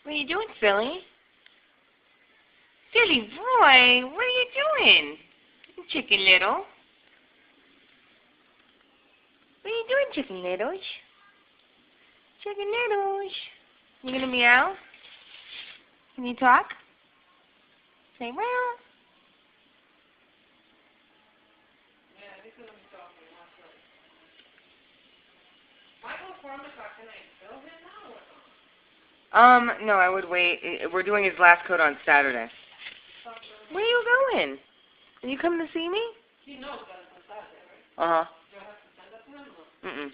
What are you doing, silly? Silly boy, what are you doing? Chicken little. What are you doing, chicken littles? Chicken littles. You gonna meow? Can you talk? Say meow. Yeah, this is what I'm talking about. Michael from the car, can I fill him now or not? No, I would wait. We're doing his last coat on Saturday. Where are you going? Are you coming to see me? He knows that it's on Saturday, right? Uh-huh. Do I have to send that to him or? Mm-mm.